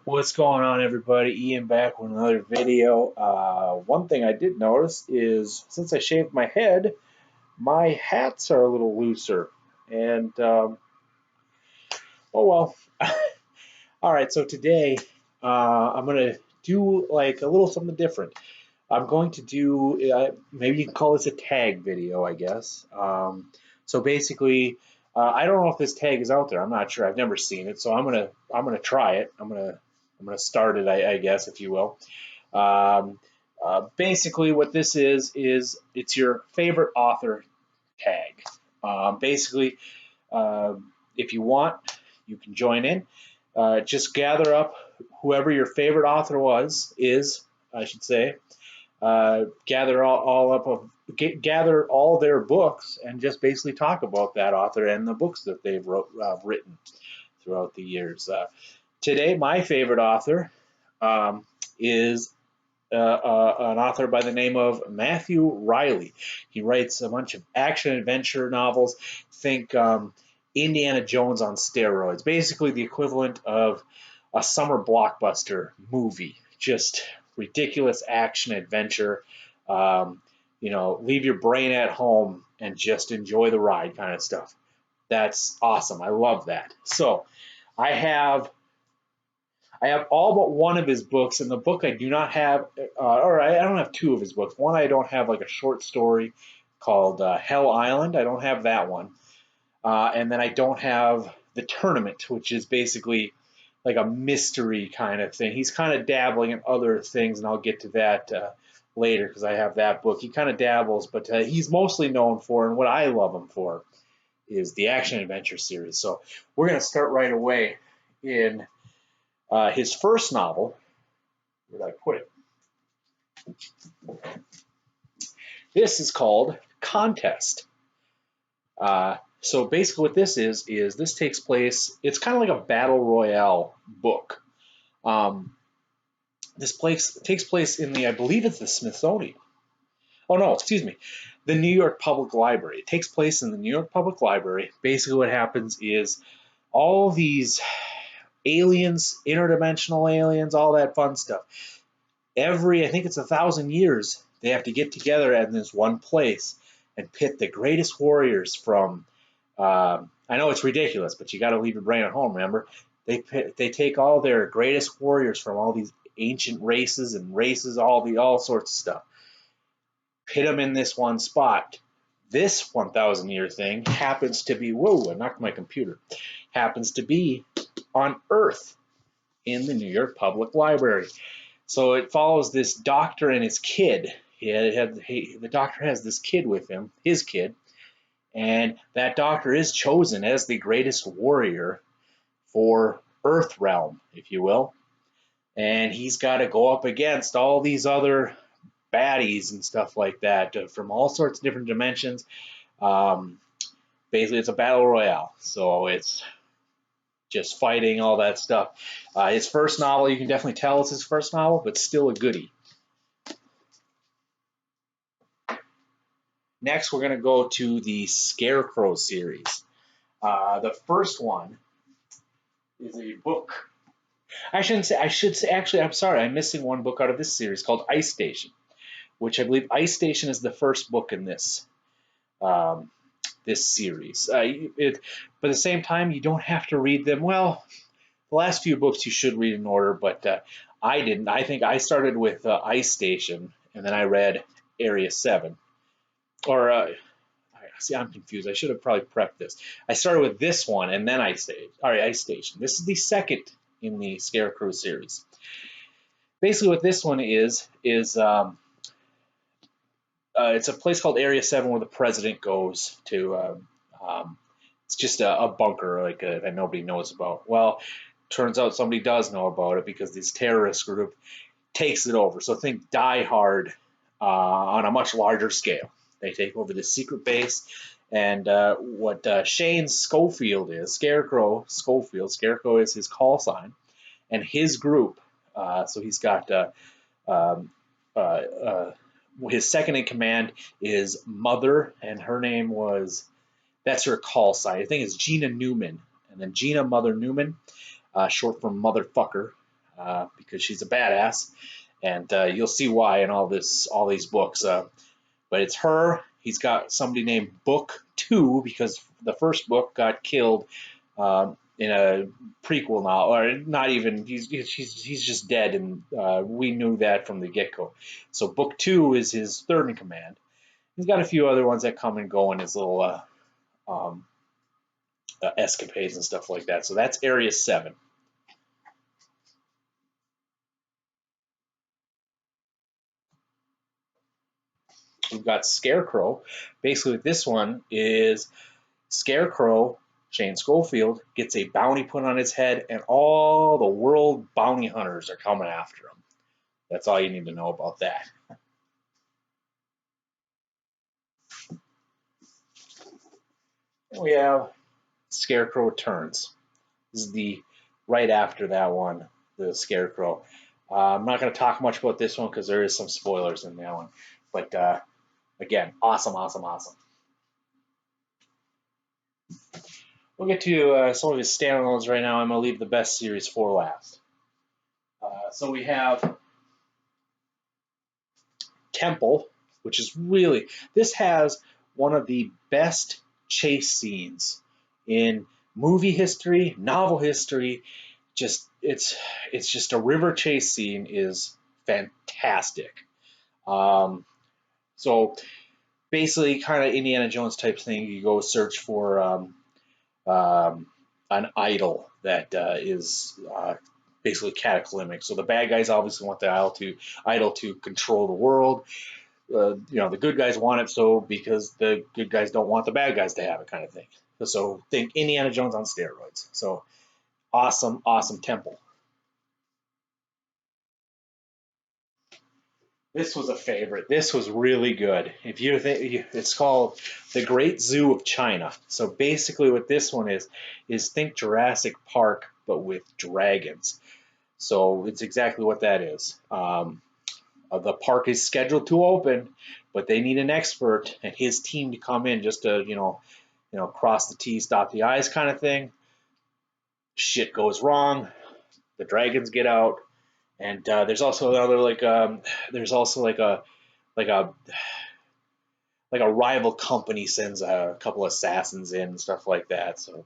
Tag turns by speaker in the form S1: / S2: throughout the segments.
S1: What's going on, everybody? Ian back with another video. One thing I did notice is since I shaved my head, my hats are a little looser. And, oh well. All right, so today I'm going to do like a little something different. I'm going to do, maybe you can call this a tag video, I guess. So basically, I don't know if this tag is out there. I'm not sure. I've never seen it, so I'm gonna try it. I'm gonna start it, I guess, if you will. Basically, what this is it's your favorite author tag. Basically, uh, if you want, you can join in. Just gather up whoever your favorite author is, I should say. Gather all up of gather all their books and just basically talk about that author and the books that they've written throughout the years. Today, my favorite author is an author by the name of Mathew Reilly. He writes a bunch of action adventure novels. Think Indiana Jones on steroids, basically the equivalent of a summer blockbuster movie. Just ridiculous action adventure. Leave your brain at home and just enjoy the ride kind of stuff. That's awesome. I love that. So I have all but one of his books, and the book I do not have, or I don't have two of his books. One I don't have, like a short story called Hell Island. I don't have that one. And then I don't have The Tournament, which is basically like a mystery kind of thing. He's kind of dabbling in other things, and I'll get to that later because I have that book. He kind of dabbles, but he's mostly known for, and what I love him for, is the action adventure series. So we're going to start right away in his first novel. Where did I put it? This is called Contest. So basically what this is this takes place, it's kind of like a battle royale book. This place takes place in I believe it's the Smithsonian. Oh no, excuse me, the New York Public Library. It takes place in the New York Public Library. Basically what happens is all these aliens, interdimensional aliens, all that fun stuff. I think it's 1,000 years, they have to get together in this one place and pit the greatest warriors from, I know it's ridiculous, but you got to leave your brain at home, remember? They take all their greatest warriors from all these ancient races, all sorts of stuff. Pit them in this one spot. This 1,000 year thing happens to be, whoa, I knocked my computer, happens to be on Earth in the New York Public Library. So it follows this doctor and his kid. The doctor has this kid with him, his kid, and that doctor is chosen as the greatest warrior for Earth Realm, if you will. And he's got to go up against all these other baddies and stuff like that from all sorts of different dimensions. Basically, it's a battle royale, so it's just fighting, all that stuff. His first novel, you can definitely tell it's his first novel, but still a goodie. Next, we're going to go to the Scarecrow series. The first one is a book. I should say, actually, I'm sorry, I'm missing one book out of this series called Ice Station, which I believe Ice Station is the first book in this series. But at the same time, you don't have to read them. Well, the last few books you should read in order, but I didn't. I think I started with Ice Station, and then I read Area 7. Or, see, I'm confused. I should have probably prepped this. I started with this one, and then Ice Station. This is the second in the Scarecrow series. Basically, what this one is it's a place called Area 7 where the president goes to. It's just a bunker that nobody knows about. Well, turns out somebody does know about it because this terrorist group takes it over. So think Die Hard on a much larger scale. They take over this secret base, and what Shane Schofield is, Scarecrow Schofield, Scarecrow is his call sign, and his group, so he's got his second in command is Mother, and her name that's her call sign. I think it's Gina Newman, and then Gina Mother Newman, short for motherfucker. because she's a badass, and you'll see why in all these books. But it's her. He's got somebody named Book Two because the first book got killed in a prequel novel, or not even. He's just dead, and we knew that from the get-go. So Book Two is his third in command. He's got a few other ones that come and go in his little um, escapades and stuff like that. So that's Area 7. We've got Scarecrow. Basically, this one is Scarecrow, Shane Schofield, gets a bounty put on his head, and all the world bounty hunters are coming after him. That's all you need to know about that. And we have Scarecrow Returns. This is the right after that one, the Scarecrow. I'm not going to talk much about this one because there is some spoilers in that one. But again, awesome, awesome, awesome. We'll get to some of his standalones right now. I'm going to leave the best series for last. So we have Temple, which is really, this has one of the best chase scenes in movie history, novel history. It's just a river chase scene is fantastic. So basically, kind of Indiana Jones type thing. You go search for an idol that is basically cataclysmic. So the bad guys obviously want the idol to control the world. The good guys want it so because the good guys don't want the bad guys to have it, kind of thing. So think Indiana Jones on steroids. So awesome, awesome temple. This was a favorite. This was really good. If you think it's called The Great Zoo of China. So basically, what this one is think Jurassic Park but with dragons. So it's exactly what that is. The park is scheduled to open, but they need an expert and his team to come in just to cross the T's, dot the I's kind of thing. Shit goes wrong. The dragons get out, and there's also another there's also like a rival company sends a couple assassins in and stuff like that. So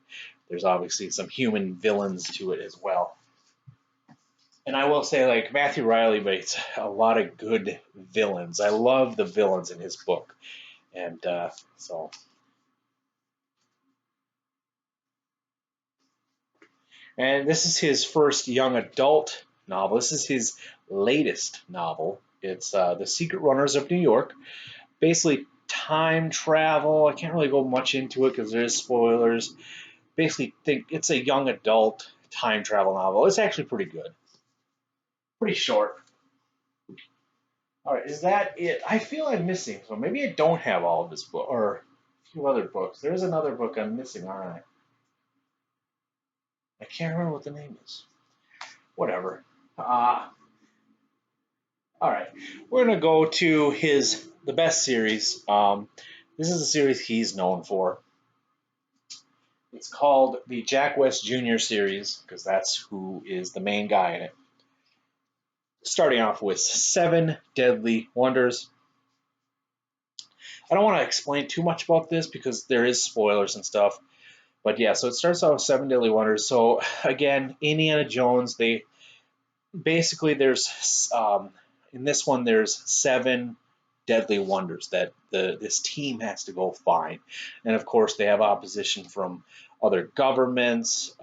S1: there's obviously some human villains to it as well. And I will say, like, Mathew Reilly makes a lot of good villains. I love the villains in his book. And so. And this is his first young adult novel. This is his latest novel. It's The Secret Runners of New York. Basically, time travel. I can't really go much into it because there's spoilers. Basically, think it's a young adult time travel novel. It's actually pretty good. Pretty short. All right, is that it? I feel I'm missing, so maybe I don't have all of this book or a few other books. There's another book I'm missing, aren't I? I can't remember what the name is. Whatever. All right, we're gonna go to the best series. This is a series he's known for. It's called the Jack West Jr. series because that's who is the main guy in it. Starting off with 7 Deadly Wonders. I don't want to explain too much about this because there is spoilers and stuff. But yeah, so it starts off with 7 Deadly Wonders. So again, Indiana Jones, they basically there's in this one there's 7 deadly wonders that this team has to go find. And of course they have opposition from other governments,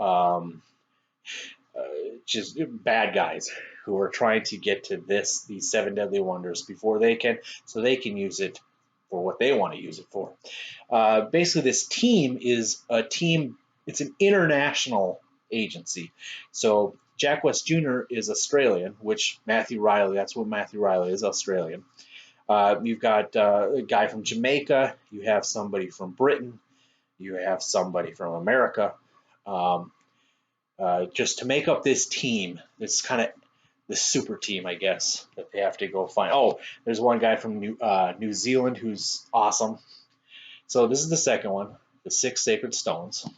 S1: just bad guys who are trying to get to these 7 deadly wonders before they can use it for what they want to use it for. Basically, this team is a team. It's an international agency. So Jack West Jr. is Australian, which Mathew Reilly. That's what Mathew Reilly is, Australian. You've got a guy from Jamaica. You have somebody from Britain. You have somebody from America. Just to make up this team, this kind of the super team, I guess, that they have to go find. Oh, there's one guy from New Zealand who's awesome. So this is the second one, the 6 Sacred Stones.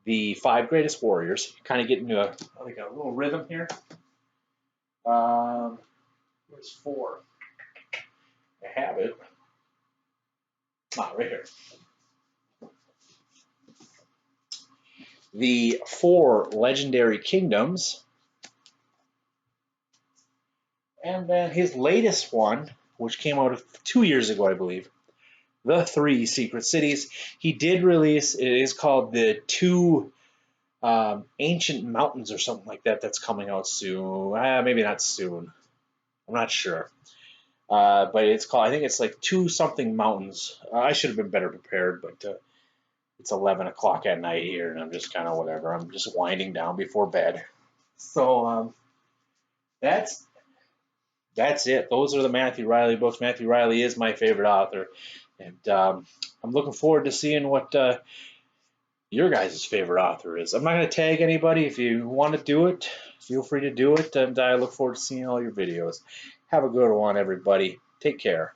S1: the 5 Greatest Warriors. You kind of get into a little rhythm here. Where's 4? I have it. Right here. The 4 Legendary Kingdoms. And then his latest one, which came out 2 years ago, I believe, the 3 Secret Cities. He did release, it is called the 2 Ancient Mountains or something like that, that's coming out soon. Maybe not soon. I'm not sure. But it's called, I think it's like 2 something mountains. I should have been better prepared, but it's 11 o'clock at night here, and I'm just kind of whatever. I'm just winding down before bed. So that's it. Those are the Mathew Reilly books. Mathew Reilly is my favorite author, and I'm looking forward to seeing what your guys' favorite author is. I'm not going to tag anybody. If you want to do it, feel free to do it, and I look forward to seeing all your videos. Have a good one, everybody. Take care.